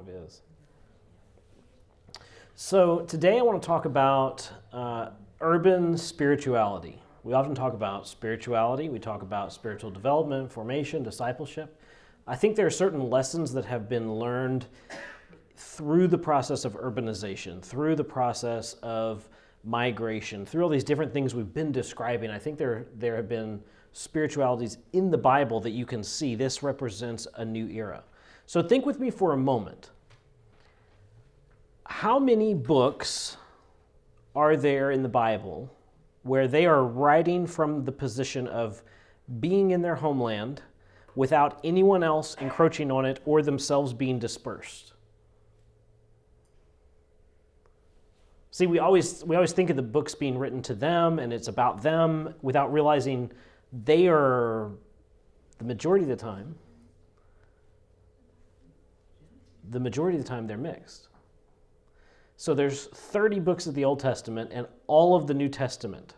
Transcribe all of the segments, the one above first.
it is. So today I want to talk about urban spirituality. We often talk about spirituality. We talk about spiritual development, formation, discipleship. I think there are certain lessons that have been learned through the process of urbanization, through the process of migration, through all these different things we've been describing. I think there have been spiritualities in the Bible that you can see. This represents a new era. So think with me for a moment. How many books are there in the Bible where they are writing from the position of being in their homeland without anyone else encroaching on it or themselves being dispersed? See, we always think of the books being written to them and it's about them without realizing they are, the majority of the time, they're mixed. So there's 30 books of the Old Testament and all of the New Testament.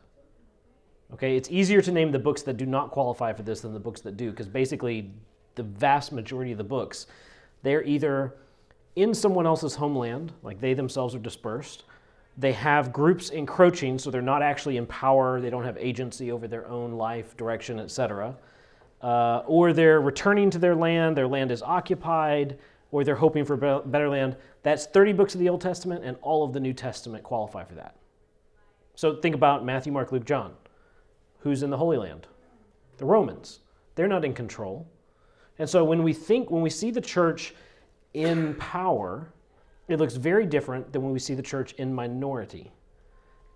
Okay, it's easier to name the books that do not qualify for this than the books that do, because basically the vast majority of the books, they're either in someone else's homeland, like they themselves are dispersed, they have groups encroaching, so they're not actually in power, they don't have agency over their own life, direction, etc. Or they're returning to their land is occupied, or they're hoping for better land. That's 30 books of the Old Testament, and all of the New Testament qualify for that. So think about Matthew, Mark, Luke, John. Who's in the Holy Land? The Romans. They're not in control. And so when we see the church in power, it looks very different than when we see the church in minority.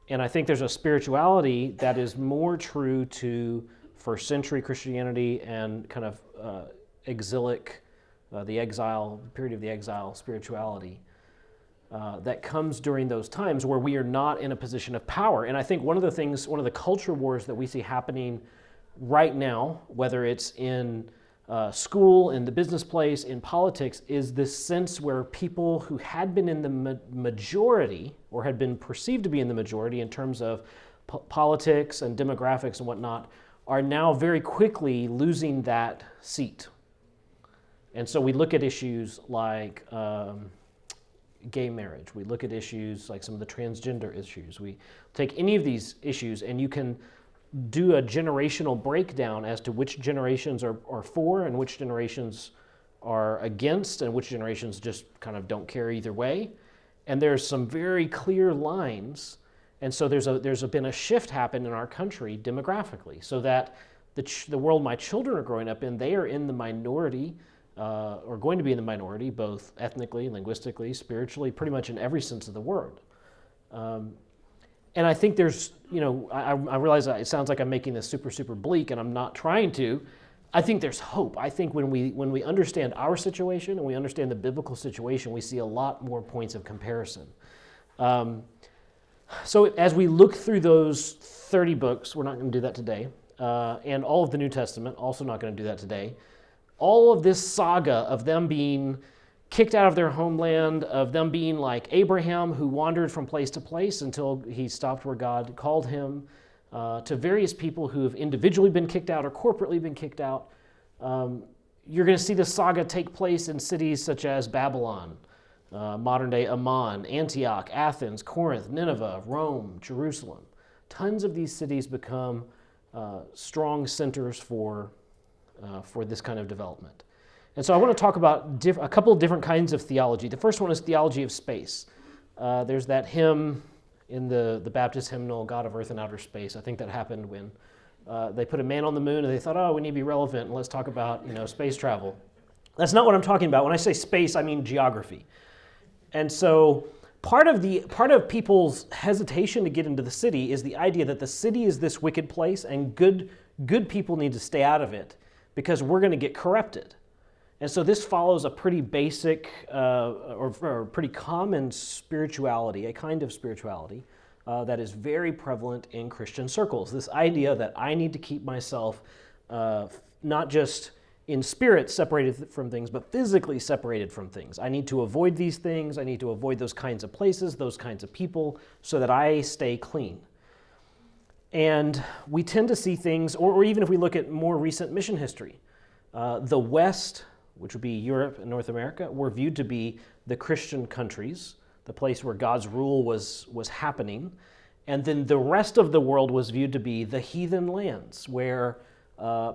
And I think there's a spirituality that is more true to first century Christianity and kind of exilic, the period of the exile spirituality that comes during those times where we are not in a position of power. And I think one of the culture wars that we see happening right now, whether it's in school, in the business place, in politics, is this sense where people who had been in the majority or had been perceived to be in the majority in terms of politics and demographics and whatnot are now very quickly losing that seat. And so we look at issues like gay marriage. We look at issues like some of the transgender issues. We take any of these issues and you can do a generational breakdown as to which generations are for and which generations are against and which generations just kind of don't care either way. And there's some very clear lines. And so there's been a shift happen in our country demographically so that the world my children are growing up in, they are in the minority or going to be in the minority, both ethnically, linguistically, spiritually, pretty much in every sense of the word. And I think there's, I realize it sounds like I'm making this super, super bleak, and I'm not trying to. I think there's hope. I think when we understand our situation and we understand the biblical situation, we see a lot more points of comparison. So as we look through those 30 books, we're not going to do that today, and all of the New Testament, also not going to do that today. All of this saga of them being kicked out of their homeland, of them being like Abraham who wandered from place to place until he stopped where God called him, to various people who have individually been kicked out or corporately been kicked out. You're going to see this saga take place in cities such as Babylon, modern-day Amman, Antioch, Athens, Corinth, Nineveh, Rome, Jerusalem. Tons of these cities become strong centers for this kind of development. And so I want to talk about a couple of different kinds of theology. The first one is theology of space. There's that hymn in the Baptist hymnal, God of Earth and Outer Space. I think that happened when they put a man on the moon and they thought, we need to be relevant and let's talk about space travel. That's not what I'm talking about. When I say space, I mean geography. And so part of people's hesitation to get into the city is the idea that the city is this wicked place and good people need to stay out of it because we're going to get corrupted. And so this follows a pretty basic or pretty common spirituality, a kind of spirituality that is very prevalent in Christian circles. This idea that I need to keep myself not just in spirit separated from things, but physically separated from things. I need to avoid these things. I need to avoid those kinds of places, those kinds of people, so that I stay clean. And we tend to see things, or even if we look at more recent mission history, the West which would be Europe and North America, were viewed to be the Christian countries, the place where God's rule was happening. And then the rest of the world was viewed to be the heathen lands, where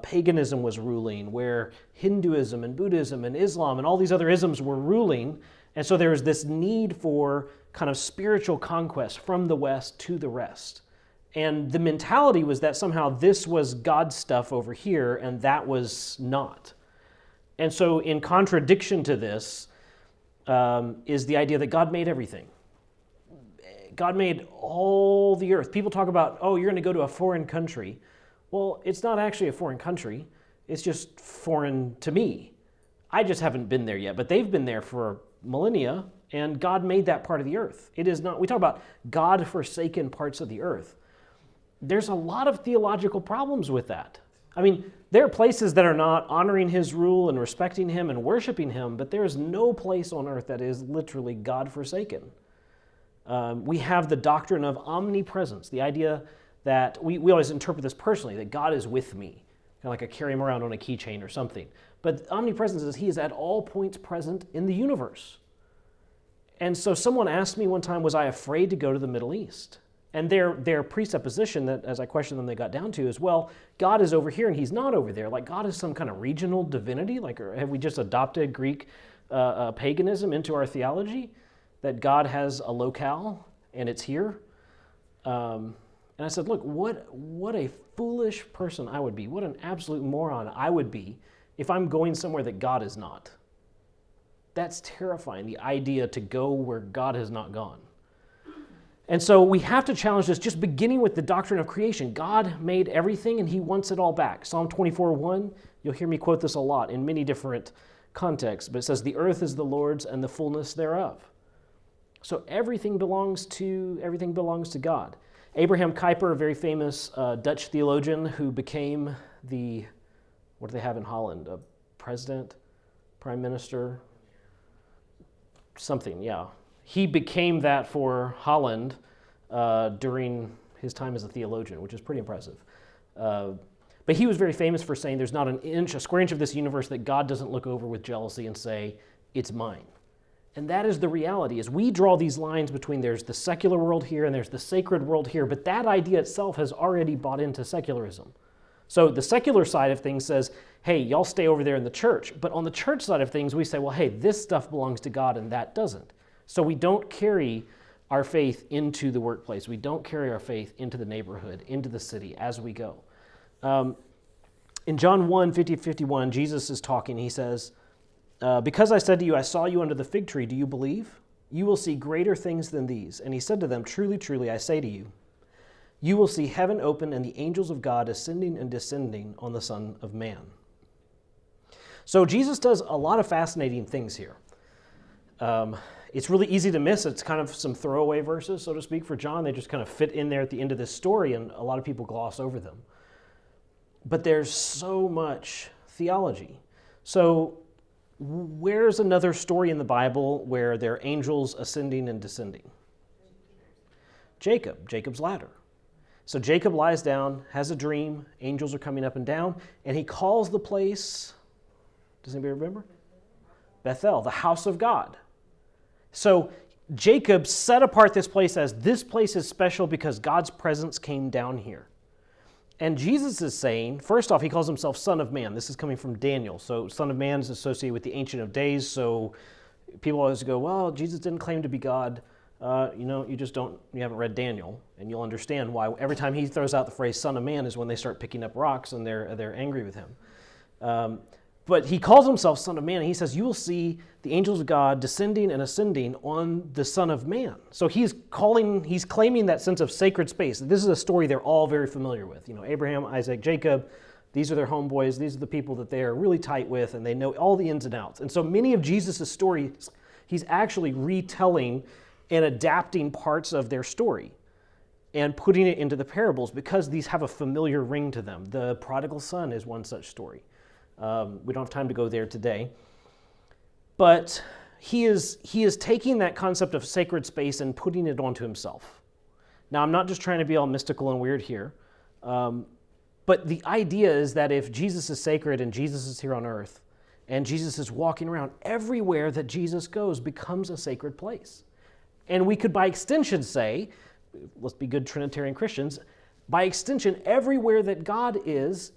paganism was ruling, where Hinduism and Buddhism and Islam and all these other isms were ruling. And so there was this need for kind of spiritual conquest from the West to the rest. And the mentality was that somehow this was God's stuff over here and that was not. And so in contradiction to this is the idea that God made everything. God made all the earth. People talk about, oh, you're going to go to a foreign country. Well, it's not actually a foreign country. It's just foreign to me. I just haven't been there yet, but they've been there for millennia, and God made that part of the earth. It is not, we talk about God-forsaken parts of the earth. There's a lot of theological problems with that. I mean, there are places that are not honoring his rule and respecting him and worshiping him, but there is no place on earth that is literally God-forsaken. We have the doctrine of omnipresence, the idea that we always interpret this personally, that God is with me, kind of like I carry him around on a keychain or something. But omnipresence is he is at all points present in the universe. And so someone asked me one time, was I afraid to go to the Middle East? And their presupposition that, as I questioned them, they got down to is, well, God is over here and he's not over there. Like God is some kind of regional divinity? Like, or have we just adopted Greek paganism into our theology? That God has a locale and it's here? And I said, look, what a foolish person I would be. What an absolute moron I would be if I'm going somewhere that God is not. That's terrifying, the idea to go where God has not gone. And so we have to challenge this, just beginning with the doctrine of creation. God made everything and he wants it all back. Psalm 24:1, you'll hear me quote this a lot in many different contexts, but it says, the earth is the Lord's and the fullness thereof. So everything belongs to God. Abraham Kuyper, a very famous Dutch theologian who became what do they have in Holland? A president, prime minister, something, yeah. He became that for Holland during his time as a theologian, which is pretty impressive. But he was very famous for saying there's not a square inch of this universe that God doesn't look over with jealousy and say, it's mine. And that is the reality, is we draw these lines between there's the secular world here and there's the sacred world here, but that idea itself has already bought into secularism. So the secular side of things says, hey, y'all stay over there in the church. But on the church side of things, we say, well, hey, this stuff belongs to God and that doesn't. So we don't carry our faith into the workplace. We don't carry our faith into the neighborhood, into the city as we go. In John 1:50-51, Jesus is talking. He says, because I said to you, I saw you under the fig tree, do you believe? You will see greater things than these. And he said to them, truly, truly, I say to you, you will see heaven open and the angels of God ascending and descending on the Son of Man. So Jesus does a lot of fascinating things here. It's really easy to miss. It's kind of some throwaway verses, so to speak, for John. They just kind of fit in there at the end of this story, and a lot of people gloss over them. But there's so much theology. So where's another story in the Bible where there are angels ascending and descending? Jacob's ladder. So Jacob lies down, has a dream, angels are coming up and down, and he calls the place, does anybody remember? Bethel, the house of God. So Jacob set apart this place as this place is special because God's presence came down here. And Jesus is saying, first off, he calls himself Son of Man. This is coming from Daniel. So Son of Man is associated with the Ancient of Days. So people always go, well, Jesus didn't claim to be God. You haven't read Daniel, and you'll understand why every time he throws out the phrase Son of Man is when they start picking up rocks and they're angry with him. But he calls himself Son of Man, and he says, you will see the angels of God descending and ascending on the Son of Man. So he's claiming that sense of sacred space. This is a story they're all very familiar with. Abraham, Isaac, Jacob, these are their homeboys. These are the people that they are really tight with, and they know all the ins and outs. And so many of Jesus' stories, he's actually retelling and adapting parts of their story and putting it into the parables because these have a familiar ring to them. The prodigal son is one such story. We don't have time to go there today. But he is taking that concept of sacred space and putting it onto himself. Now, I'm not just trying to be all mystical and weird here, but the idea is that if Jesus is sacred and Jesus is here on earth, and Jesus is walking around. Everywhere that Jesus goes becomes a sacred place. And we could, by extension, say, let's be good Trinitarian Christians, by extension, everywhere that God is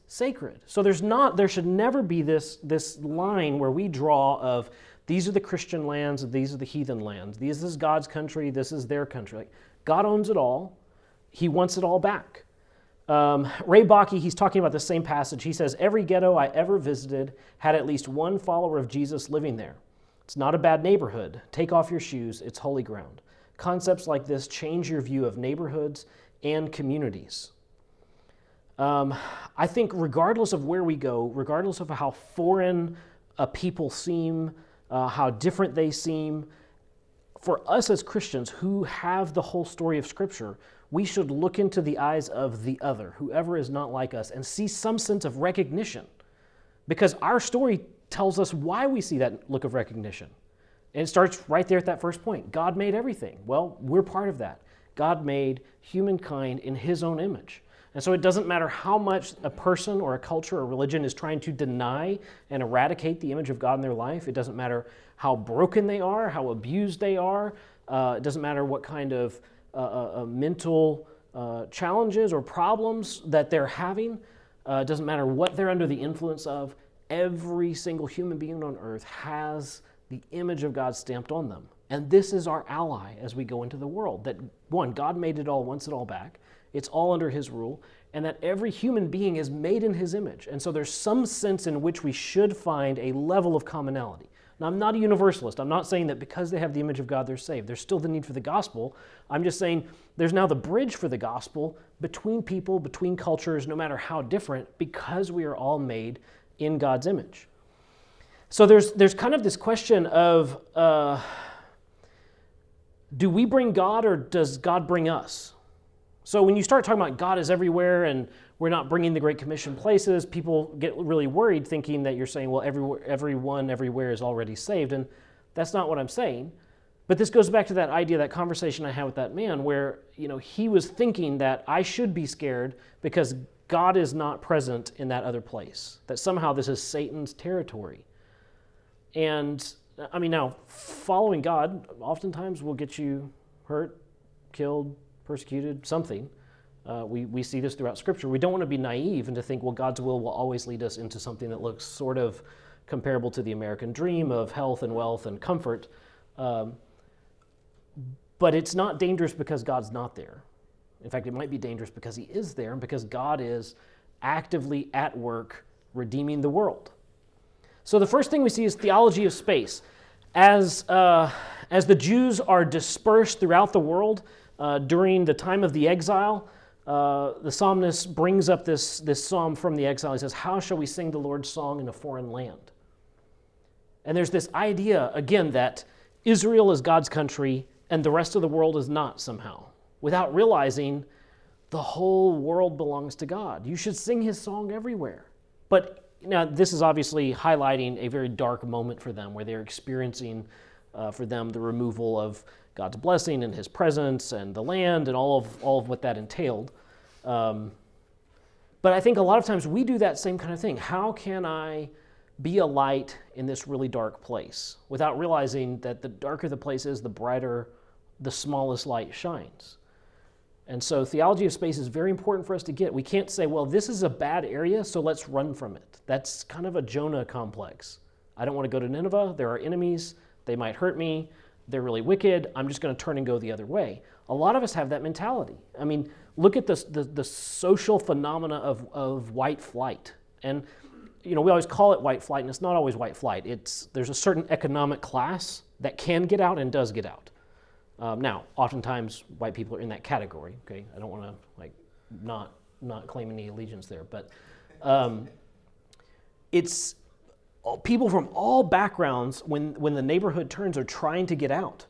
sacred. So there should never be this line where we draw of these are the Christian lands, these are the heathen lands. This is God's country, this is their country. Like, God owns it all. He wants it all back. Ray Bakke, he's talking about the same passage. He says, every ghetto I ever visited had at least one follower of Jesus living there. It's not a bad neighborhood. Take off your shoes. It's holy ground. Concepts like this change your view of neighborhoods and communities. I think regardless of where we go, regardless of how foreign people seem, how different they seem, for us as Christians who have the whole story of Scripture, we should look into the eyes of the other, whoever is not like us, and see some sense of recognition. Because our story tells us why we see that look of recognition. And it starts right there at that first point. God made everything. Well, we're part of that. God made humankind in His own image. And so it doesn't matter how much a person or a culture or religion is trying to deny and eradicate the image of God in their life. It doesn't matter how broken they are, how abused they are. It doesn't matter what kind of mental challenges or problems that they're having. It doesn't matter what they're under the influence of. Every single human being on earth has the image of God stamped on them. And this is our ally as we go into the world. That, one, God made it all, wants it all back. It's all under His rule. And that every human being is made in His image. And so there's some sense in which we should find a level of commonality. Now, I'm not a universalist. I'm not saying that because they have the image of God, they're saved. There's still the need for the gospel. I'm just saying there's now the bridge for the gospel between people, between cultures, no matter how different, because we are all made in God's image. So there's kind of this question of, do we bring God or does God bring us? So when you start talking about God is everywhere and we're not bringing the Great Commission places, people get really worried thinking that you're saying, well, everyone everywhere is already saved. And that's not what I'm saying. But this goes back to that idea, that conversation I had with that man where, he was thinking that I should be scared because God is not present in that other place, that somehow this is Satan's territory. And now, following God oftentimes will get you hurt, killed, persecuted, something. We see this throughout Scripture. We don't want to be naive and to think, well, God's will always lead us into something that looks sort of comparable to the American dream of health and wealth and comfort. But it's not dangerous because God's not there. In fact, it might be dangerous because He is there and because God is actively at work redeeming the world. So the first thing we see is theology of space. As the Jews are dispersed throughout the world during the time of the exile, the psalmist brings up this psalm from the exile. He says, how shall we sing the Lord's song in a foreign land? And there's this idea, again, that Israel is God's country and the rest of the world is not somehow, without realizing the whole world belongs to God. You should sing His song everywhere. But now, this is obviously highlighting a very dark moment for them, where they're experiencing, for them, the removal of God's blessing and His presence and the land and all of what that entailed. But I think a lot of times we do that same kind of thing. How can I be a light in this really dark place? Without realizing that the darker the place is, the brighter the smallest light shines. And so theology of space is very important for us to get. We can't say, well, this is a bad area, so let's run from it. That's kind of a Jonah complex. I don't want to go to Nineveh. There are enemies. They might hurt me. They're really wicked. I'm just going to turn and go the other way. A lot of us have that mentality. I mean, look at the social phenomena of white flight. And, we always call it white flight, and it's not always white flight. There's a certain economic class that can get out and does get out. Now, oftentimes, white people are in that category, okay? I don't want to, not claim any allegiance there, but it's people from all backgrounds, when the neighborhood turns, are trying to get out.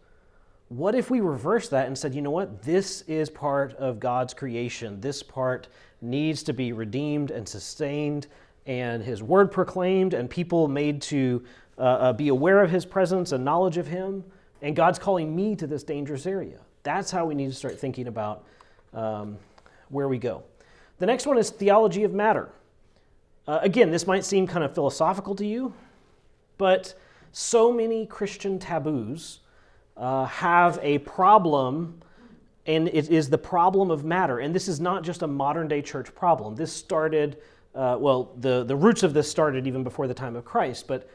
What if we reverse that and said, you know what? This is part of God's creation. This part needs to be redeemed and sustained, and His word proclaimed, and people made to be aware of His presence and knowledge of Him. And God's calling me to this dangerous area. That's how we need to start thinking about where we go. The next one is theology of matter. Again, this might seem kind of philosophical to you, but so many Christian taboos have a problem, and it is the problem of matter. And this is not just a modern-day church problem. This started, the roots of this started even before the time of Christ, but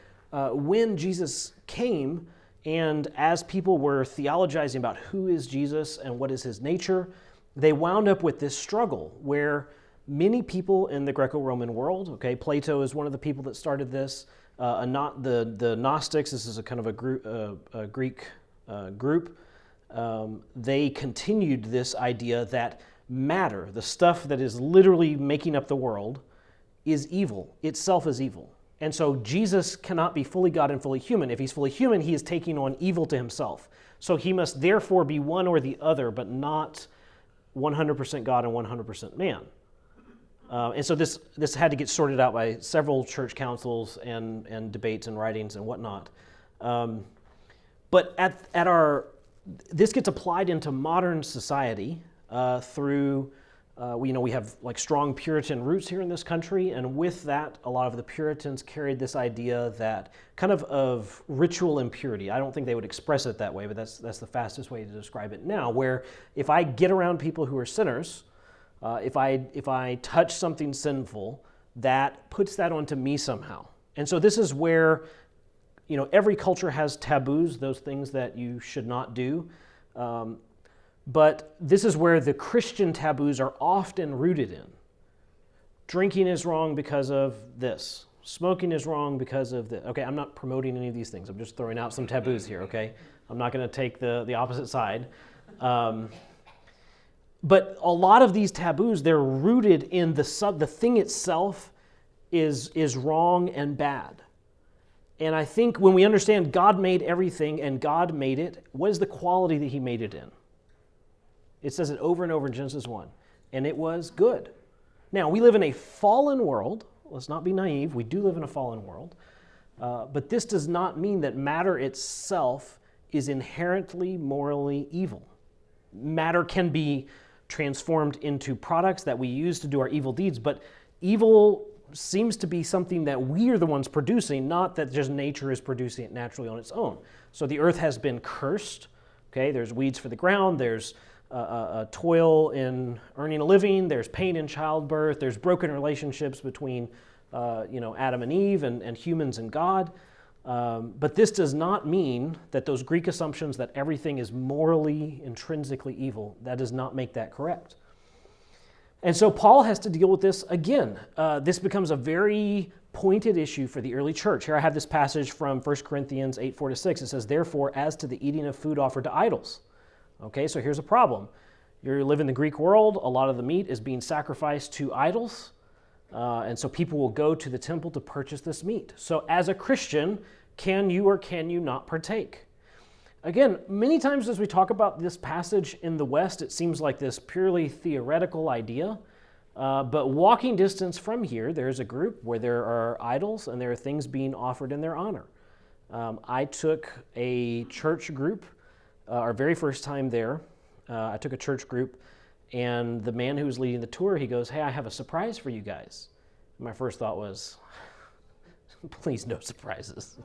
when Jesus came, and as people were theologizing about who is Jesus and what is his nature, they wound up with this struggle where many people in the Greco-Roman world, okay, Plato is one of the people that started this, the Gnostics, this is a kind of a Greek group, they continued this idea that matter, the stuff that is literally making up the world, is evil, itself is evil. And so Jesus cannot be fully God and fully human. If he's fully human, he is taking on evil to himself. So he must therefore be one or the other, but not 100% God and 100% man. And so this had to get sorted out by several church councils and debates and writings and whatnot. But this gets applied into modern society through. We have like strong Puritan roots here in this country, and with that, a lot of the Puritans carried this idea that kind of ritual impurity. I don't think they would express it that way, but that's the fastest way to describe it now, where if I get around people who are sinners, if I touch something sinful, that puts that onto me somehow. And so this is where, every culture has taboos, those things that you should not do. But this is where the Christian taboos are often rooted in. Drinking is wrong because of this. Smoking is wrong because of this. Okay, I'm not promoting any of these things. I'm just throwing out some taboos here, okay? I'm not going to take the opposite side. But a lot of these taboos, they're rooted in the thing itself is wrong and bad. And I think when we understand God made everything and God made it, what is the quality that he made it in? It says it over and over in Genesis 1. And it was good. Now, we live in a fallen world. Let's not be naive. We do live in a fallen world. But this does not mean that matter itself is inherently morally evil. Matter can be transformed into products that we use to do our evil deeds, but evil seems to be something that we are the ones producing, not that just nature is producing it naturally on its own. So the earth has been cursed. Okay, there's weeds for the ground. There's toil in earning a living. There's pain in childbirth. There's broken relationships between, Adam and Eve and humans and God. But this does not mean that those Greek assumptions that everything is morally, intrinsically evil, that does not make that correct. And so Paul has to deal with this again. This becomes a very pointed issue for the early church. Here I have this passage from 1 Corinthians 8:4-6. It says, "Therefore, as to the eating of food offered to idols." Okay, so here's a problem. You live in the Greek world. A lot of the meat is being sacrificed to idols. And so people will go to the temple to purchase this meat. So as a Christian, can you or can you not partake? Again, many times as we talk about this passage in the West, it seems like this purely theoretical idea. But walking distance from here, there's a group where there are idols and there are things being offered in their honor. I took a church group, our very first time there. I took a church group, and the man who was leading the tour, he goes, "Hey, I have a surprise for you guys." My first thought was, please no surprises.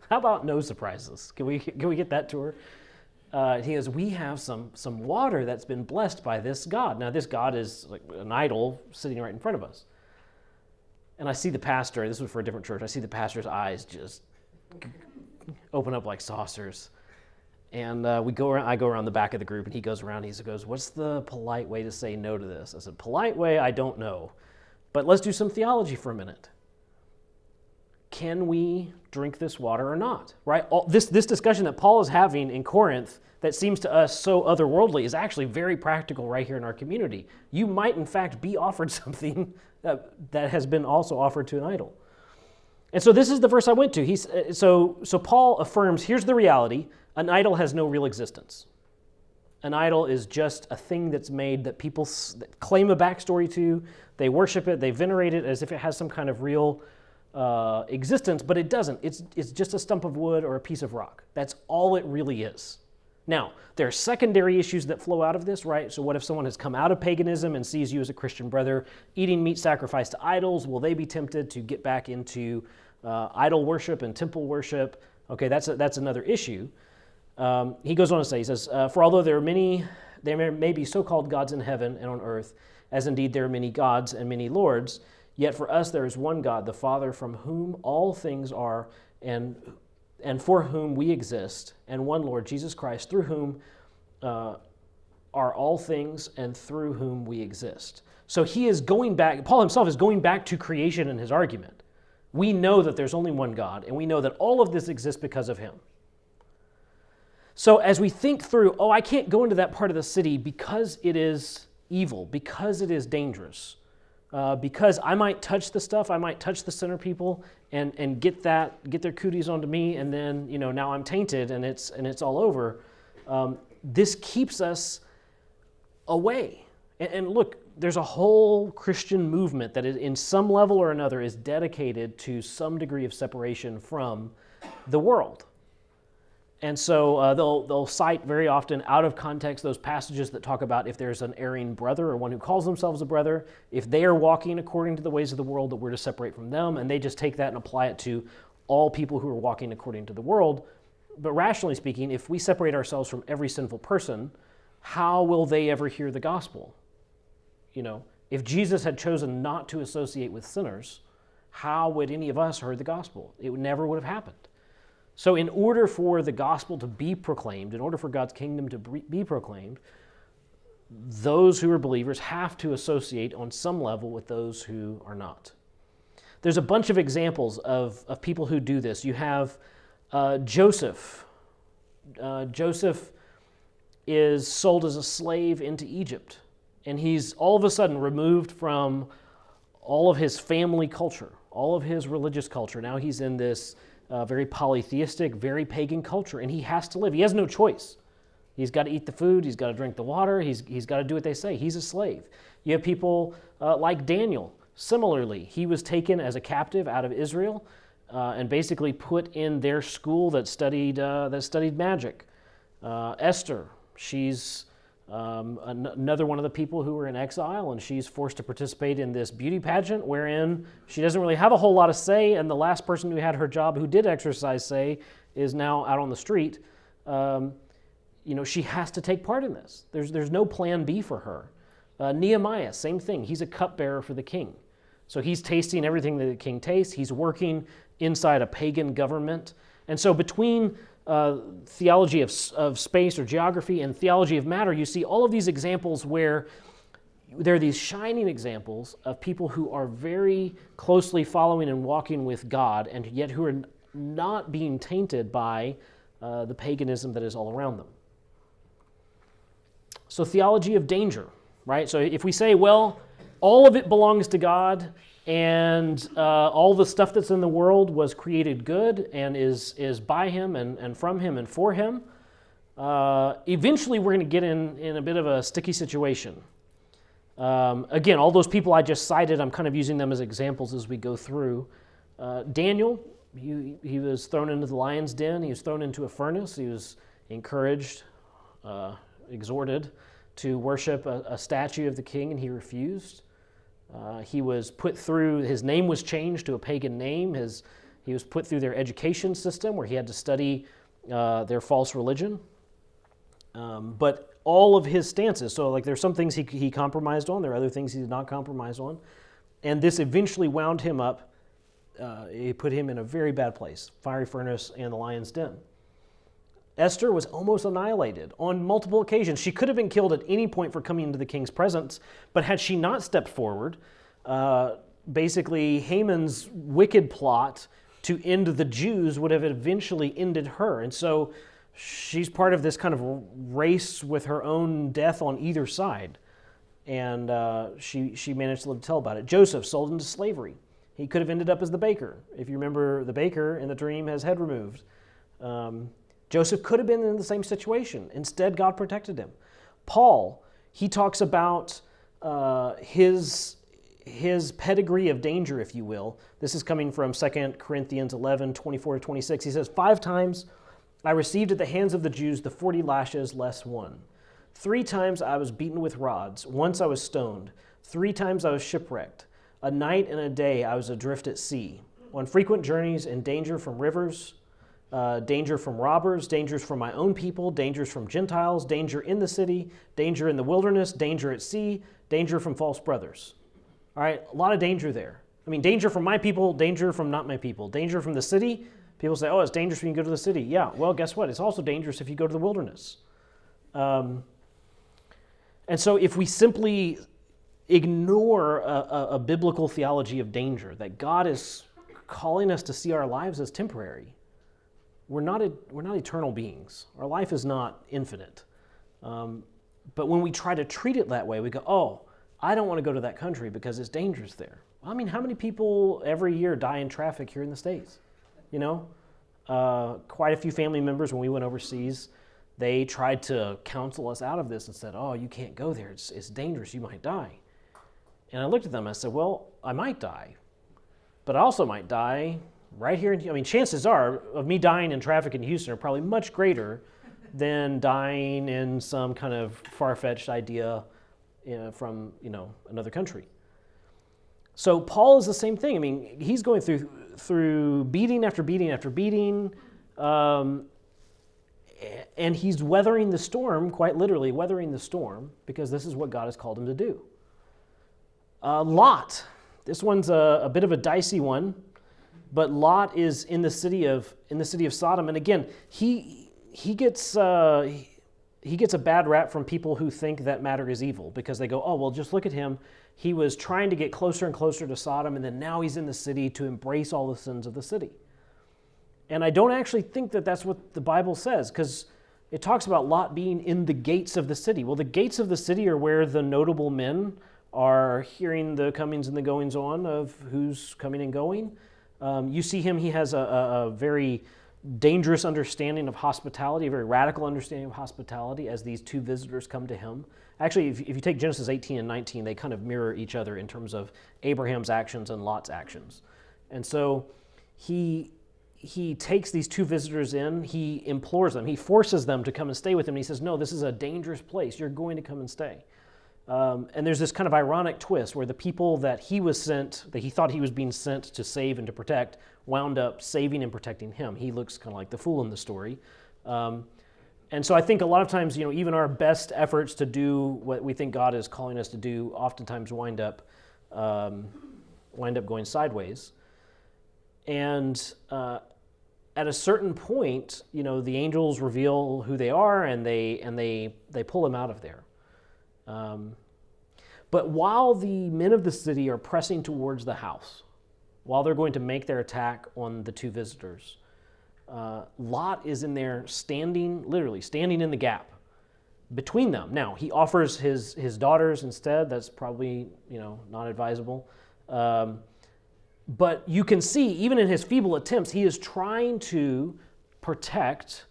How about no surprises? Can we get that tour? He goes, "We have some water that's been blessed by this God." Now, this God is like an idol sitting right in front of us. And I see the pastor, this was for a different church, I see the pastor's eyes just open up like saucers. And I go around the back of the group, and he goes around, he goes, "What's the polite way to say no to this?" I said, "Polite way, I don't know. But let's do some theology for a minute. Can we drink this water or not?" Right? This discussion that Paul is having in Corinth that seems to us so otherworldly is actually very practical right here in our community. You might, in fact, be offered something that has been also offered to an idol. And so this is the verse I went to. So Paul affirms, here's the reality. An idol has no real existence. An idol is just a thing that's made that people claim a backstory to. They worship it. They venerate it as if it has some kind of real existence, but it doesn't. It's just a stump of wood or a piece of rock. That's all it really is. Now, there are secondary issues that flow out of this, right? So what if someone has come out of paganism and sees you as a Christian brother eating meat sacrificed to idols? Will they be tempted to get back into idol worship and temple worship? Okay, that's another issue. He goes on to say, he says, for although there may be so-called gods in heaven and on earth, as indeed there are many gods and many lords, yet for us there is one God, the Father, from whom all things are and for whom we exist, and one Lord, Jesus Christ, through whom are all things and through whom we exist. So he is going back, Paul himself is going back to creation in his argument. We know that there's only one God, and we know that all of this exists because of him. So as we think through, I can't go into that part of the city because it is evil, because it is dangerous, because I might touch the stuff, I might touch the sinner people and get their cooties onto me, and then now I'm tainted and it's all over. This keeps us away. And look, there's a whole Christian movement that in some level or another is dedicated to some degree of separation from the world. And so they'll cite very often out of context those passages that talk about if there's an erring brother or one who calls themselves a brother, if they are walking according to the ways of the world, that we're to separate from them, and they just take that and apply it to all people who are walking according to the world. But rationally speaking, if we separate ourselves from every sinful person, how will they ever hear the gospel? If Jesus had chosen not to associate with sinners, how would any of us heard the gospel? It never would have happened. So in order for the gospel to be proclaimed, in order for God's kingdom to be proclaimed, those who are believers have to associate on some level with those who are not. There's a bunch of examples of people who do this. You have Joseph. Joseph is sold as a slave into Egypt, and he's all of a sudden removed from all of his family culture, all of his religious culture. Now he's in this very polytheistic, very pagan culture, and he has to live. He has no choice. He's got to eat the food, he's got to drink the water, he's got to do what they say. He's a slave. You have people like Daniel. Similarly, he was taken as a captive out of Israel and basically put in their school that studied magic. Esther, she's another one of the people who were in exile, and she's forced to participate in this beauty pageant wherein she doesn't really have a whole lot of say, and the last person who had her job who did exercise say is now out on the street. She has to take part in this. There's no plan B for her. Nehemiah, same thing. He's a cupbearer for the king. So he's tasting everything that the king tastes. He's working inside a pagan government. And so between theology of space or geography and theology of matter, you see all of these examples where there are these shining examples of people who are very closely following and walking with God, and yet who are not being tainted by the paganism that is all around them. So theology of danger, right? So if we say, well, all of it belongs to God, and all the stuff that's in the world was created good and is by him and from him and for him, eventually we're going to get in a bit of a sticky situation. Again, all those people I just cited, I'm kind of using them as examples as we go through. Daniel, he was thrown into the lion's den. He was thrown into a furnace. He was encouraged, exhorted to worship a statue of the king, and he refused. He was put through, his name was changed to a pagan name. He was put through their education system where he had to study their false religion. But all of his stances, so like there's some things he compromised on, there are other things he did not compromise on. And this eventually wound him up. It put him in a very bad place, fiery furnace and the lion's den. Esther was almost annihilated on multiple occasions. She could have been killed at any point for coming into the king's presence, but had she not stepped forward, basically Haman's wicked plot to end the Jews would have eventually ended her. And so she's part of this kind of race with her own death on either side. And she managed to live to tell about it. Joseph, sold into slavery. He could have ended up as the baker. If you remember, the baker in the dream has head removed. Joseph could have been in the same situation. Instead, God protected him. Paul, he talks about his pedigree of danger, if you will. This is coming from 2 Corinthians 11, 24 to 26. He says, 5 times I received at the hands of the Jews the 40 lashes less one. 3 times I was beaten with rods. Once I was stoned. 3 times I was shipwrecked. A night and a day I was adrift at sea, on frequent journeys in danger from rivers, danger from robbers, dangers from my own people, dangers from Gentiles, danger in the city, danger in the wilderness, danger at sea, danger from false brothers. All right, a lot of danger there. I mean, danger from my people, danger from not my people, danger from the city. People say, oh, it's dangerous when you go to the city. Yeah, well, guess what? It's also dangerous if you go to the wilderness. And so if we simply ignore a biblical theology of danger, that God is calling us to see our lives as temporary, we're not eternal beings. Our life is not infinite. But when we try to treat it that way, we go, oh, I don't want to go to that country because it's dangerous there. I mean, how many people every year die in traffic here in the States? You know, quite a few family members when we went overseas, they tried to counsel us out of this and said, oh, you can't go there. It's dangerous. You might die. And I looked at them and I said, well, I might die, but I also might die right here. I mean, chances are of me dying in traffic in Houston are probably much greater than dying in some kind of far-fetched idea from, another country. So Paul is the same thing. I mean, he's going through beating after beating after beating, and he's weathering the storm, quite literally weathering the storm, because this is what God has called him to do. Lot, this one's a bit of a dicey one, but Lot is in the city of Sodom, and again, he gets a bad rap from people who think that matter is evil, because they go, oh, well, just look at him. He was trying to get closer and closer to Sodom, and then now he's in the city to embrace all the sins of the city. And I don't actually think that that's what the Bible says, because it talks about Lot being in the gates of the city. Well, the gates of the city are where the notable men are hearing the comings and the goings on of who's coming and going. You see him, he has a very dangerous understanding of hospitality, a very radical understanding of hospitality as these 2 visitors come to him. Actually, if you take Genesis 18 and 19, they kind of mirror each other in terms of Abraham's actions and Lot's actions. And so he takes these 2 visitors in, he implores them, he forces them to come and stay with him. And he says, no, this is a dangerous place. You're going to come and stay. And there's this kind of ironic twist where the people that he was sent, that he thought he was being sent to save and to protect, wound up saving and protecting him. He looks kind of like the fool in the story. And so I think a lot of times, even our best efforts to do what we think God is calling us to do oftentimes wind up going sideways. And at a certain point, the angels reveal who they are, and they pull him out of there. But while the men of the city are pressing towards the house, while they're going to make their attack on the 2 visitors, Lot is in there literally standing in the gap between them. Now, he offers his daughters instead. That's probably, not advisable. But you can see, even in his feeble attempts, he is trying to protect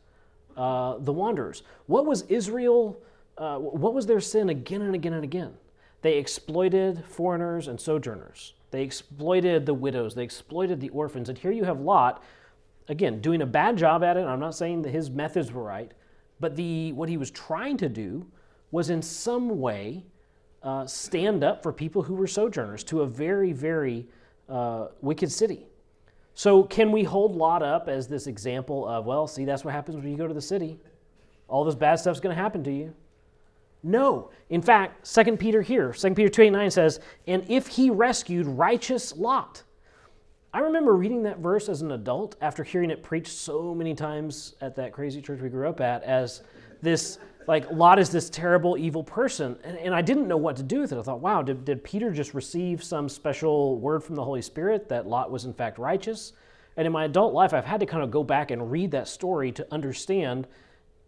the wanderers. What was Israel? What was their sin again and again and again? They exploited foreigners and sojourners. They exploited the widows. They exploited the orphans. And here you have Lot, again, doing a bad job at it. I'm not saying that his methods were right, but what he was trying to do was in some way stand up for people who were sojourners to a very, very wicked city. So can we hold Lot up as this example of, well, see, that's what happens when you go to the city. All this bad stuff's going to happen to you. No. In fact, 2 Peter 2:8-9 says, and if he rescued righteous Lot. I remember reading that verse as an adult after hearing it preached so many times at that crazy church we grew up at as this, Lot is this terrible, evil person. And I didn't know what to do with it. I thought, wow, did Peter just receive some special word from the Holy Spirit that Lot was in fact righteous? And in my adult life, I've had to kind of go back and read that story to understand,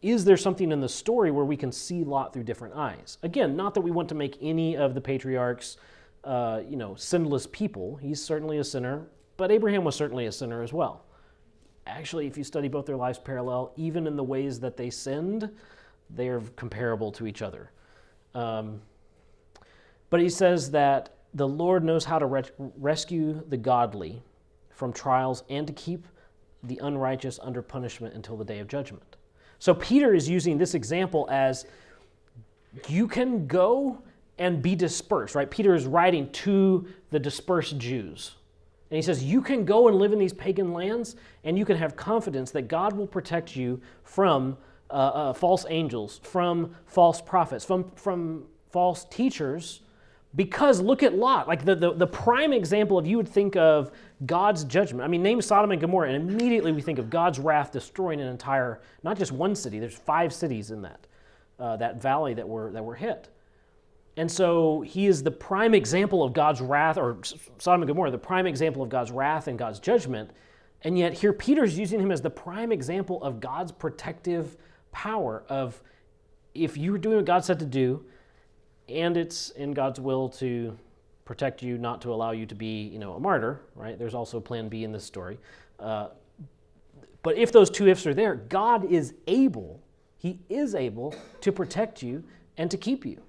is there something in the story where we can see Lot through different eyes? Again, not that we want to make any of the patriarchs, sinless people. He's certainly a sinner, but Abraham was certainly a sinner as well. Actually, if you study both their lives parallel, even in the ways that they sinned, they are comparable to each other. But he says that the Lord knows how to rescue the godly from trials and to keep the unrighteous under punishment until the day of judgment. So Peter is using this example as you can go and be dispersed, right? Peter is writing to the dispersed Jews. And he says, you can go and live in these pagan lands, and you can have confidence that God will protect you from false angels, from false prophets, from false teachers, because look at Lot. Like the prime example of, you would think of God's judgment. I mean, name Sodom and Gomorrah, and immediately we think of God's wrath destroying an entire, not just one city, there's 5 cities in that valley that were hit. And so he is the prime example of God's wrath, or Sodom and Gomorrah, the prime example of God's wrath and God's judgment. And yet here Peter's using him as the prime example of God's protective power of, if you're doing what God said to do, and it's in God's will to protect you, not to allow you to be, a martyr, right? There's also plan B in this story. But if those 2 ifs are there, God is able, he is able to protect you and to keep you.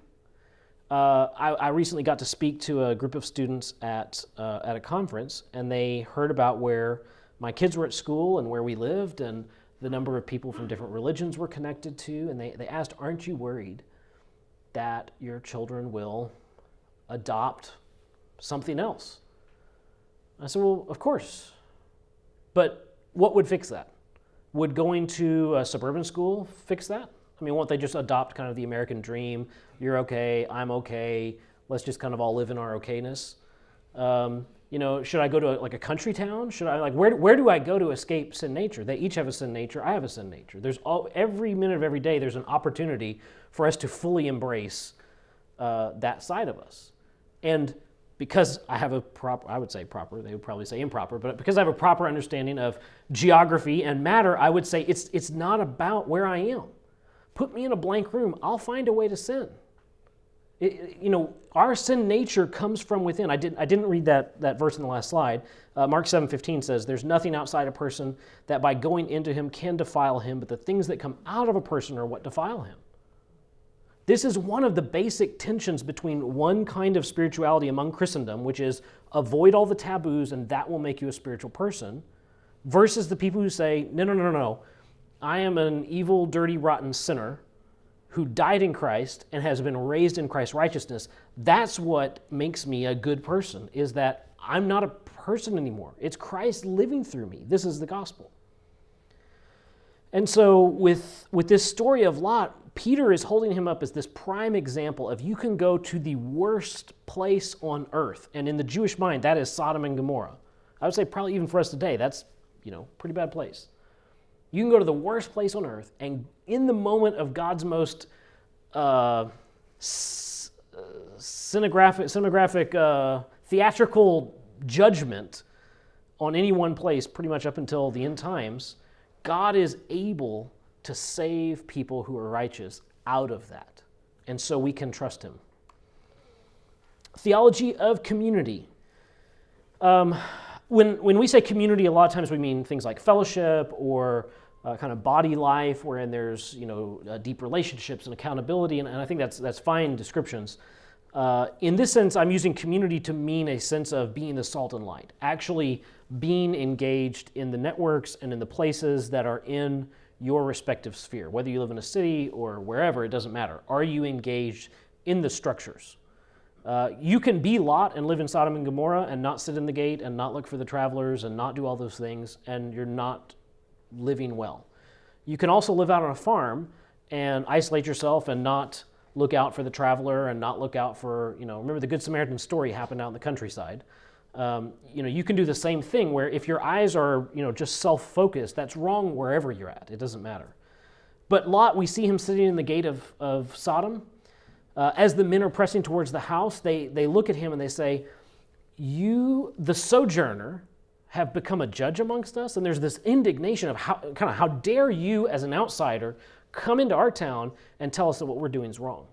I recently got to speak to a group of students at a conference, and they heard about where my kids were at school and where we lived and the number of people from different religions we're connected to, and they asked, aren't you worried that your children will adopt something else? I said, well, of course. But what would fix that? Would going to a suburban school fix that? I mean, won't they just adopt kind of the American dream? You're okay, I'm okay, let's just kind of all live in our okayness. Should I go to a country town? Should I, where do I go to escape sin nature? They each have a sin nature, I have a sin nature. Every minute of every day, there's an opportunity for us to fully embrace that side of us. And because I have I would say proper, they would probably say improper, but because I have a proper understanding of geography and matter, I would say it's not about where I am. Put me in a blank room, I'll find a way to sin. Our sin nature comes from within. I didn't read that verse in the last slide. Mark 7:15 says, there's nothing outside a person that by going into him can defile him, but the things that come out of a person are what defile him. This is one of the basic tensions between one kind of spirituality among Christendom, which is avoid all the taboos and that will make you a spiritual person, versus the people who say, no, I am an evil, dirty, rotten sinner who died in Christ and has been raised in Christ's righteousness. That's what makes me a good person, is that I'm not a person anymore. It's Christ living through me. This is the gospel. And so with this story of Lot, Peter is holding him up as this prime example of, you can go to the worst place on earth. And in the Jewish mind, that is Sodom and Gomorrah. I would say probably even for us today, that's, pretty bad place. You can go to the worst place on earth, and in the moment of God's most cinematographic, theatrical judgment on any one place, pretty much up until the end times, God is able to save people who are righteous out of that. And so we can trust him. Theology of community. When we say community, a lot of times we mean things like fellowship or kind of body life, wherein there's deep relationships and accountability, and I think that's fine descriptions. In this sense, I'm using community to mean a sense of being the salt and light, actually being engaged in the networks and in the places that are in your respective sphere. Whether you live in a city or wherever, it doesn't matter. Are you engaged in the structures? You can be Lot and live in Sodom and Gomorrah and not sit in the gate and not look for the travelers and not do all those things, and you're not living well. You can also live out on a farm and isolate yourself and not look out for the traveler and not look out for, remember the Good Samaritan story happened out in the countryside. You can do the same thing where if your eyes are, just self-focused, that's wrong wherever you're at. It doesn't matter. But Lot, we see him sitting in the gate of Sodom. As the men are pressing towards the house, they look at him and they say, you, the sojourner, have become a judge amongst us. And there's this indignation of how dare you as an outsider come into our town and tell us that what we're doing is wrong.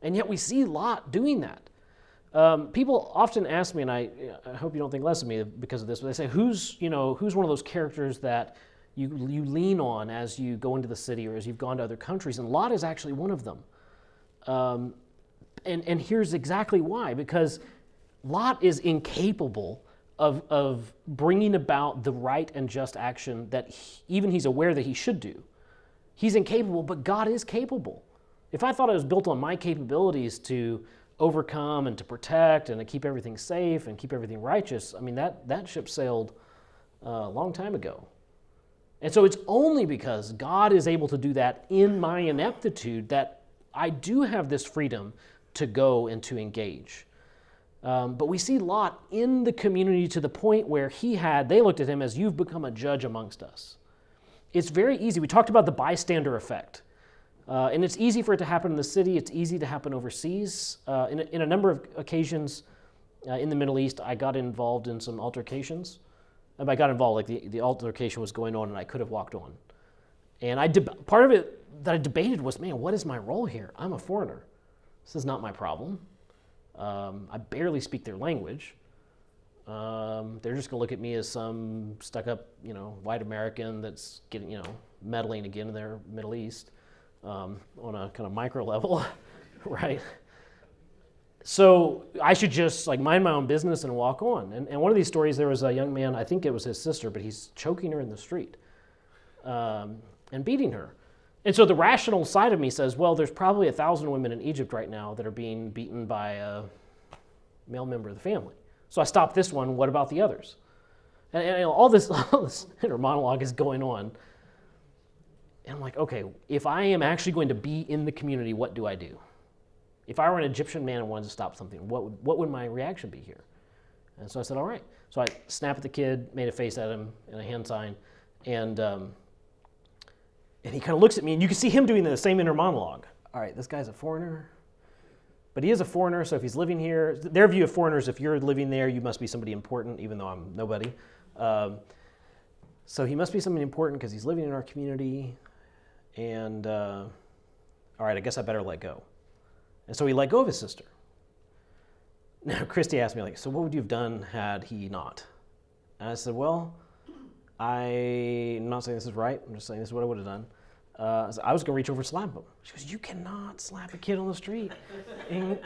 And yet we see Lot doing that. People often ask me, and I hope you don't think less of me because of this, but they say, who's one of those characters that you lean on as you go into the city or as you've gone to other countries? And Lot is actually one of them. And here's exactly why, because Lot is incapable of bringing about the right and just action that even he's aware that he should do. He's incapable, but God is capable. If I thought it was built on my capabilities to overcome and to protect and to keep everything safe and keep everything righteous, I mean, that ship sailed a long time ago. And so it's only because God is able to do that in my ineptitude that I do have this freedom to go and to engage. But we see Lot in the community to the point where they looked at him as, you've become a judge amongst us. It's very easy. We talked about the bystander effect. And it's easy for it to happen in the city. It's easy to happen overseas. In a number of occasions in the Middle East, I got involved in some altercations. And I got involved, like the altercation was going on and I could have walked on. And part of it that I debated was, man, what is my role here? I'm a foreigner. This is not my problem. I barely speak their language. They're just going to look at me as some stuck-up, white American that's getting, meddling again in their Middle East on a kind of micro level, right? So I should just mind my own business and walk on. And one of these stories, there was a young man, I think it was his sister, but he's choking her in the street and beating her. And so the rational side of me says, well, there's probably 1,000 women in Egypt right now that are being beaten by a male member of the family. So I stopped this one. What about the others? And all this inner monologue is going on. And I'm like, okay, if I am actually going to be in the community, what do I do? If I were an Egyptian man and wanted to stop something, what would my reaction be here? And so I said, all right. So I snapped at the kid, made a face at him and a hand sign, and he kind of looks at me, and you can see him doing the same inner monologue. All right, this guy's a foreigner, but he is a foreigner, so if he's living here, their view of foreigners, if you're living there, you must be somebody important, even though I'm nobody. So he must be somebody important because he's living in our community, and all right, I guess I better let go. And so he let go of his sister. Now, Christy asked me, so what would you have done had he not? And I said, well, I'm not saying this is right. I'm just saying this is what I would have done. I was going to reach over and slap him. She goes, you cannot slap a kid on the street in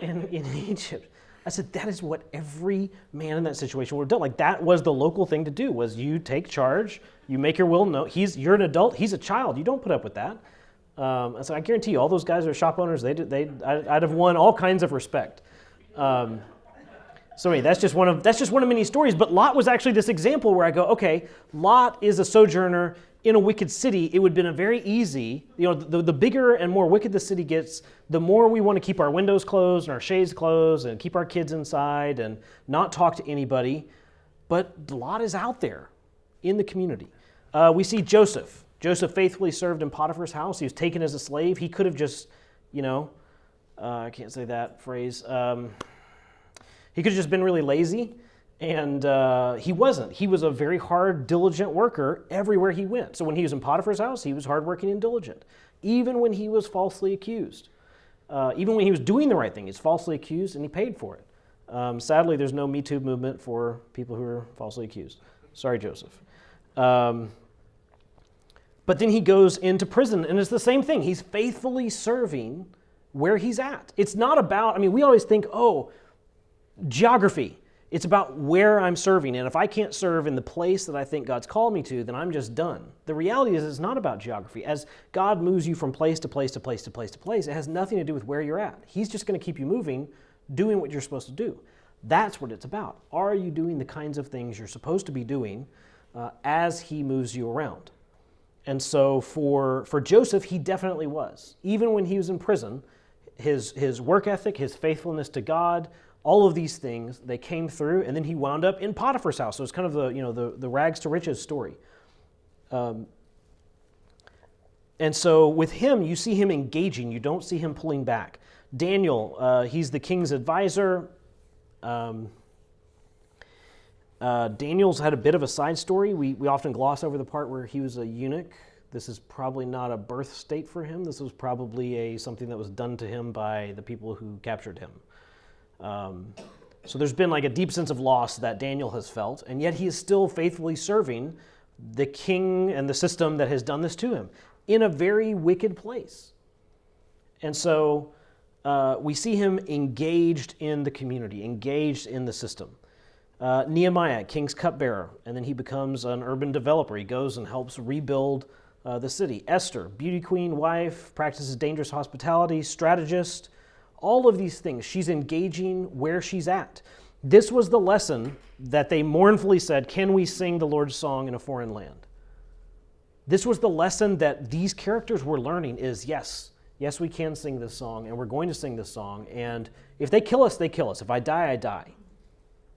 Egypt. I said, that is what every man in that situation would have done. That was the local thing to do, was you take charge, you make your will known. You're an adult, he's a child. You don't put up with that. So I guarantee you, all those guys are shop owners. I'd have won all kinds of respect. So anyway, that's just one of many stories. But Lot was actually this example where I go, okay, Lot is a sojourner in a wicked city. It would have been a very easy, the bigger and more wicked the city gets, the more we want to keep our windows closed and our shades closed and keep our kids inside and not talk to anybody. But Lot is out there in the community. We see Joseph. Joseph faithfully served in Potiphar's house. He was taken as a slave. He could have just, I can't say that phrase. He could have just been really lazy, and he wasn't. He was a very hard, diligent worker everywhere he went. So when he was in Potiphar's house, he was hardworking and diligent. Even when he was falsely accused. Even when he was doing the right thing, he's falsely accused, and he paid for it. Sadly, there's no Me Too movement for people who are falsely accused. Sorry, Joseph. But then he goes into prison, and it's the same thing. He's faithfully serving where he's at. It's not about, we always think, geography. It's about where I'm serving, and if I can't serve in the place that I think God's called me to, then I'm just done. The reality is it's not about geography. As God moves you from place to place to place to place to place, it has nothing to do with where you're at. He's just going to keep you moving, doing what you're supposed to do. That's what it's about. Are you doing the kinds of things you're supposed to be doing as he moves you around? And so for Joseph, he definitely was. Even when he was in prison, his work ethic, his faithfulness to God, all of these things, they came through, and then he wound up in Potiphar's house. So it's kind of the rags to riches story. And so with him, you see him engaging. You don't see him pulling back. Daniel, he's the king's advisor. Daniel's had a bit of a side story. We often gloss over the part where he was a eunuch. This is probably not a birth state for him. This was probably something that was done to him by the people who captured him. So there's been a deep sense of loss that Daniel has felt, and yet he is still faithfully serving the king and the system that has done this to him in a very wicked place. And so we see him engaged in the community, engaged in the system. Nehemiah, king's cupbearer, and then he becomes an urban developer. He goes and helps rebuild the city. Esther, beauty queen, wife, practices dangerous hospitality, strategist, all of these things. She's engaging where she's at. This was the lesson that they mournfully said, can we sing the Lord's song in a foreign land? This was the lesson that these characters were learning is, yes, we can sing this song, and we're going to sing this song, and if they kill us, they kill us. If I die, I die.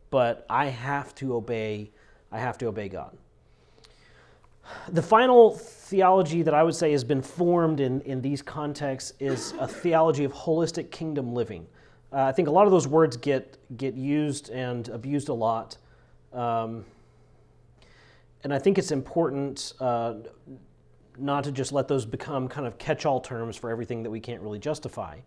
But I have to obey God. The final theology that I would say has been formed in these contexts is a theology of holistic kingdom living. I think a lot of those words get used and abused a lot. And I think it's important not to just let those become kind of catch-all terms for everything that we can't really justify.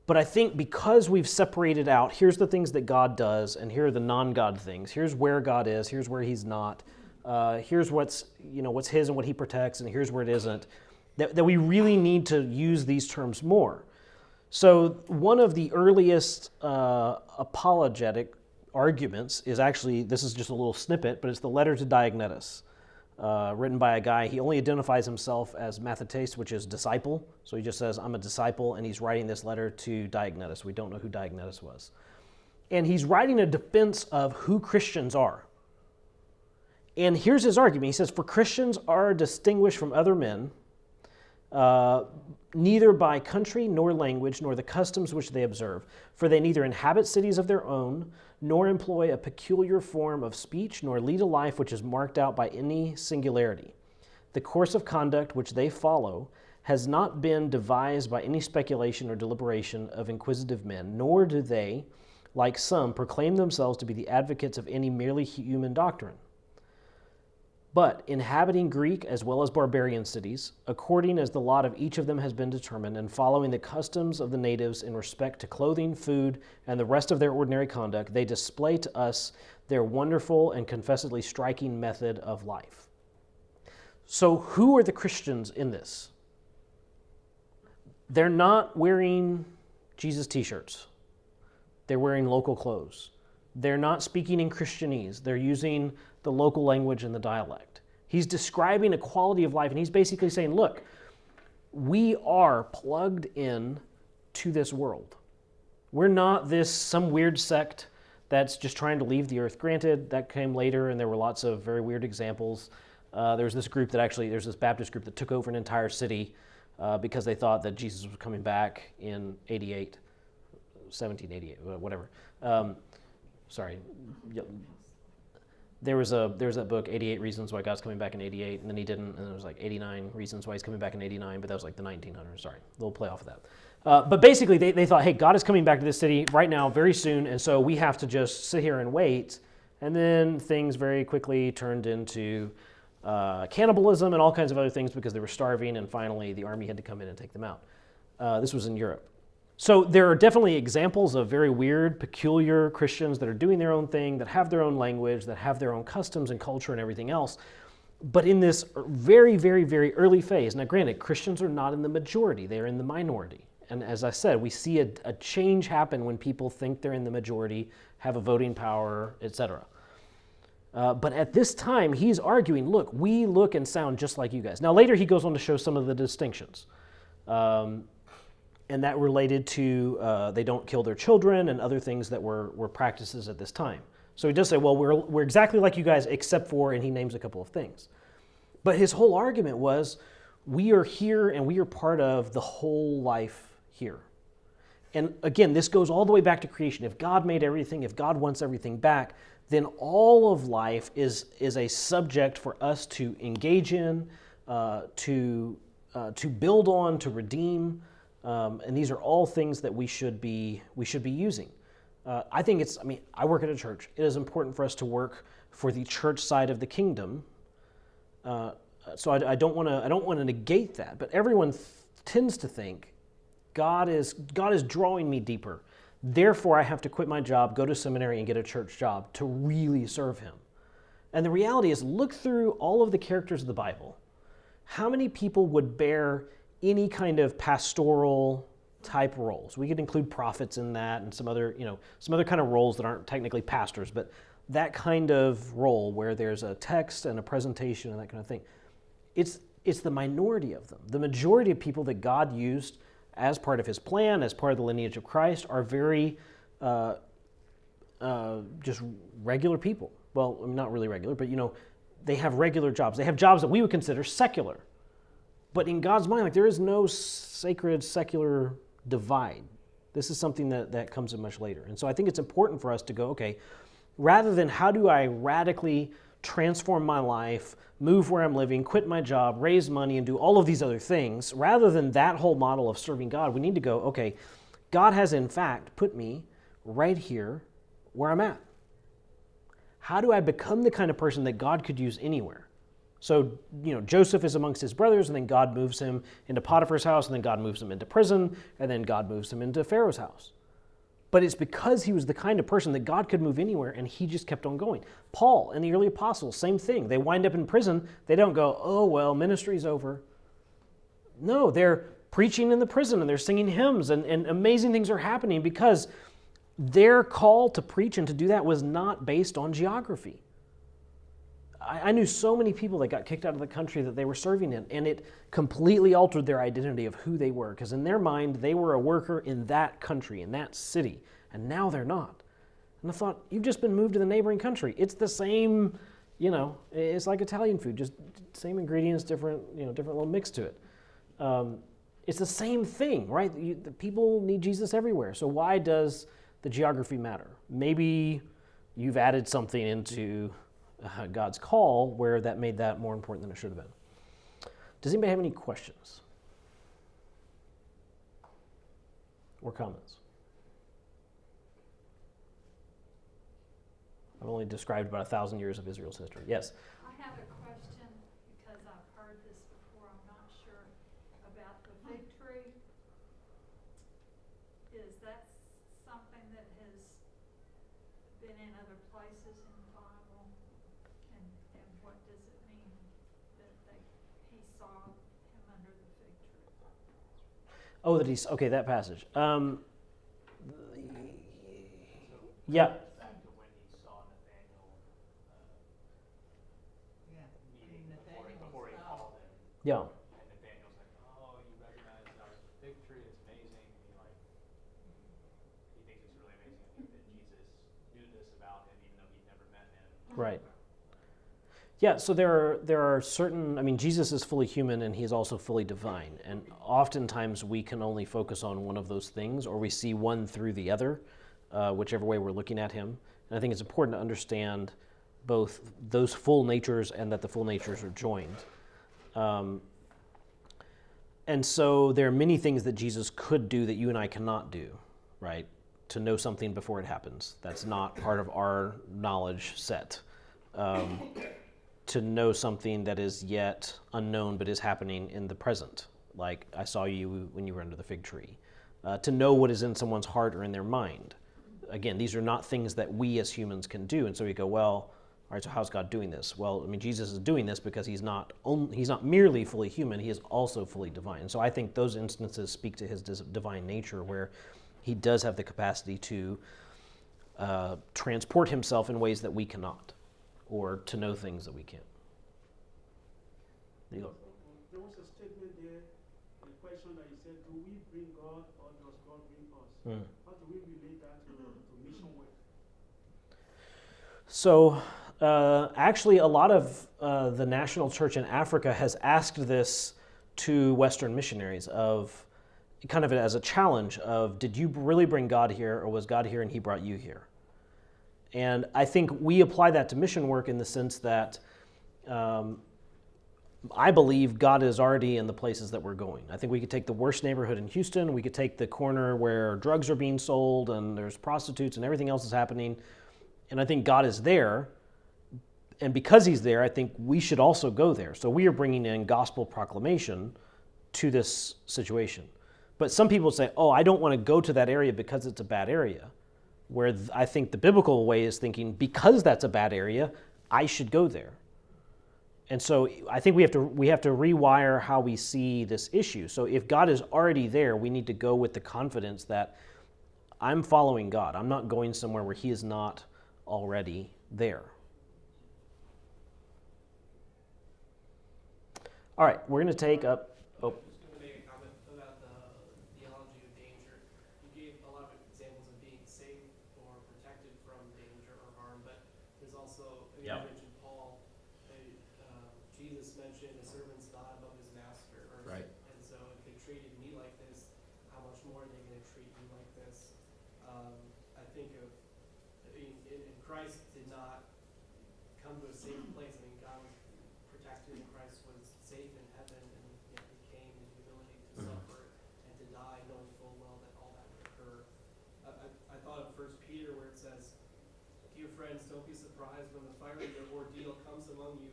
But I think because we've separated out, here's the things that God does, and here are the non-God things. Here's where God is, here's where He's not. Here's what's His and what He protects, and here's where it isn't. That we really need to use these terms more. So one of the earliest apologetic arguments is actually, this is just a little snippet, but it's the letter to Diognetus, written by a guy. He only identifies himself as mathetes, which is disciple. So he just says, I'm a disciple, and he's writing this letter to Diognetus. We don't know who Diognetus was. And he's writing a defense of who Christians are. And here's his argument. He says, for Christians are distinguished from other men, neither by country nor language, nor the customs which they observe. For they neither inhabit cities of their own, nor employ a peculiar form of speech, nor lead a life which is marked out by any singularity. The course of conduct which they follow has not been devised by any speculation or deliberation of inquisitive men, nor do they, like some, proclaim themselves to be the advocates of any merely human doctrine. But inhabiting Greek as well as barbarian cities, according as the lot of each of them has been determined, and following the customs of the natives in respect to clothing, food, and the rest of their ordinary conduct, they display to us their wonderful and confessedly striking method of life. So who are the Christians in this? They're not wearing Jesus t-shirts. They're wearing local clothes. They're not speaking in Christianese. They're using the local language and the dialect. He's describing a quality of life, and he's basically saying, look, we are plugged in to this world. We're not some weird sect that's just trying to leave the earth. Granted, that came later, and there were lots of very weird examples. There's this Baptist group that took over an entire city because they thought that Jesus was coming back in 1788, whatever. There was that book, 88 Reasons Why God's Coming Back in 88, and then he didn't, and there was like 89 Reasons Why He's Coming Back in 89, but that was like the 1900s, sorry. They'll play off of that. But basically, they thought, hey, God is coming back to this city right now, very soon, and so we have to just sit here and wait. And then things very quickly turned into cannibalism and all kinds of other things because they were starving, and finally the army had to come in and take them out. This was in Europe. So there are definitely examples of very weird, peculiar Christians that are doing their own thing, that have their own language, that have their own customs and culture and everything else. But in this very, very, very early phase, now granted, Christians are not in the majority, they're in the minority. And as I said, we see a change happen when people think they're in the majority, have a voting power, etc. But at this time, he's arguing, look, we look and sound just like you guys. Now later he goes on to show some of the distinctions. And that related to they don't kill their children and other things that were practices at this time. So he does say, well, we're exactly like you guys except for, and he names a couple of things. But his whole argument was, we are here and we are part of the whole life here. And again, this goes all the way back to creation. If God made everything, if God wants everything back, then all of life is a subject for us to engage in, to build on, to redeem. And these are all things that we should be using. I work at a church. It is important for us to work for the church side of the kingdom. So I don't want to negate that, but everyone tends to think God is drawing me deeper. Therefore, I have to quit my job, go to seminary, and get a church job to really serve Him. And the reality is, look through all of the characters of the Bible. How many people would bear any kind of pastoral type roles. We could include prophets in that and some other kind of roles that aren't technically pastors, but that kind of role where there's a text and a presentation and that kind of thing. It's the minority of them. The majority of people that God used as part of his plan, as part of the lineage of Christ, are very just regular people. Well, not really regular, but they have regular jobs. They have jobs that we would consider secular. But in God's mind, there is no sacred, secular divide. This is something that comes in much later. And so I think it's important for us to go, okay, rather than how do I radically transform my life, move where I'm living, quit my job, raise money, and do all of these other things, rather than that whole model of serving God, we need to go, okay, God has in fact put me right here where I'm at. How do I become the kind of person that God could use anywhere? So, Joseph is amongst his brothers, and then God moves him into Potiphar's house, and then God moves him into prison, and then God moves him into Pharaoh's house. But it's because he was the kind of person that God could move anywhere, and he just kept on going. Paul and the early apostles, same thing. They wind up in prison. They don't go, oh, well, ministry's over. No, they're preaching in the prison, and they're singing hymns, and amazing things are happening because their call to preach and to do that was not based on geography. I knew so many people that got kicked out of the country that they were serving in, and it completely altered their identity of who they were, because in their mind, they were a worker in that country, in that city, and now they're not. And I thought, you've just been moved to the neighboring country. It's the same, it's like Italian food, just same ingredients, different little mix to it. It's the same thing, right? The people need Jesus everywhere. So why does the geography matter? Maybe you've added something into God's call where that made that more important than it should have been. Does anybody have any questions or comments? I've only described about 1,000 years of Israel's history. Yes? I have a question because I've heard this before. I'm not sure about the fig tree. Is that something that has been in other places in the Bible? And what does it mean that he saw him under the fig tree? Oh, that passage. Yeah. Back to when he saw Nathaniel meeting before he called him. Yeah. And Nathaniel's like, oh, you recognize that was the fig tree, it's amazing. And he thinks it's really amazing that Jesus knew this about him even though he'd never met him. Right. Yeah, so there are certain, Jesus is fully human and he is also fully divine. And oftentimes we can only focus on one of those things, or we see one through the other, whichever way we're looking at him. And I think it's important to understand both those full natures and that the full natures are joined. And so there are many things that Jesus could do that you and I cannot do, right? To know something before it happens. That's not part of our knowledge set. To know something that is yet unknown but is happening in the present, like I saw you when you were under the fig tree. To know what is in someone's heart or in their mind. Again, these are not things that we as humans can do. And so we go, well, all right, so how's God doing this? Well, Jesus is doing this because he's not merely fully human, he is also fully divine. And so I think those instances speak to his divine nature, where he does have the capacity to transport himself in ways that we cannot, or to know things that we can't. There was a statement there, a question that you said, do we bring God or does God bring us? How do we relate that to mission work? So actually a lot of the national church in Africa has asked this to Western missionaries, of kind of as a challenge of, did you really bring God here, or was God here and he brought you here? And I think we apply that to mission work in the sense that I believe God is already in the places that we're going. I think we could take the worst neighborhood in Houston, we could take the corner where drugs are being sold and there's prostitutes and everything else is happening, and I think God is there. And because he's there, I think we should also go there. So we are bringing in gospel proclamation to this situation. But some people say, oh, I don't want to go to that area because it's a bad area. Where I think the biblical way is thinking, because that's a bad area, I should go there. And so I think we have to rewire how we see this issue. So if God is already there, we need to go with the confidence that I'm following God. I'm not going somewhere where he is not already there. All right, we're going to take up. I was just going to make a comment about the theology of danger. You gave a lot of examples of being safe or protected from danger or harm, but there's also, you mentioned Paul, Jesus mentioned a servant's not above his master. Right. And so if they treated me like this, how much more are they going to treat you like this? I think of, Christ did not come to a safe place. I mean, God was protected and Christ was safe in heaven, and yet he came in humility to suffer and to die, knowing full well that all that would occur. I thought of 1 Peter where it says, "Dear friends, don't be surprised when the fiery ordeal comes among you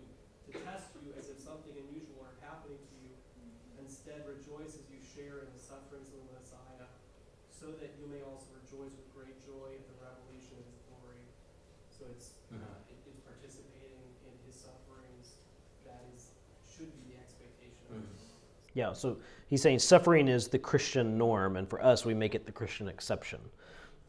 to test you as if something unusual were happening to you. Instead, rejoice as you share in the sufferings of the Messiah, so that you may also rejoice with great joy at the revelation of his glory." So it's participating in his sufferings. That should be the expectation of us. Yeah, so he's saying suffering is the Christian norm, and for us, we make it the Christian exception.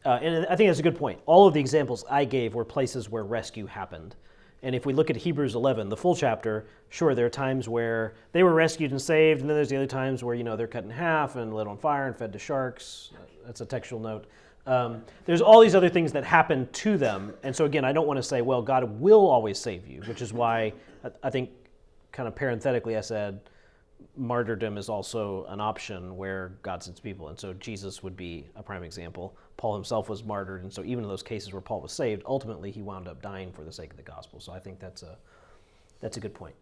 And I think that's a good point. All of the examples I gave were places where rescue happened. And if we look at Hebrews 11, the full chapter, sure, there are times where they were rescued and saved, and then there's the other times where, they're cut in half and lit on fire and fed to sharks. That's a textual note. There's all these other things that happen to them. And so again, I don't want to say, well, God will always save you, which is why I think kind of parenthetically I said martyrdom is also an option where God sends people. And so Jesus would be a prime example. Paul himself was martyred. And so even in those cases where Paul was saved, ultimately he wound up dying for the sake of the gospel. So I think that's a good point.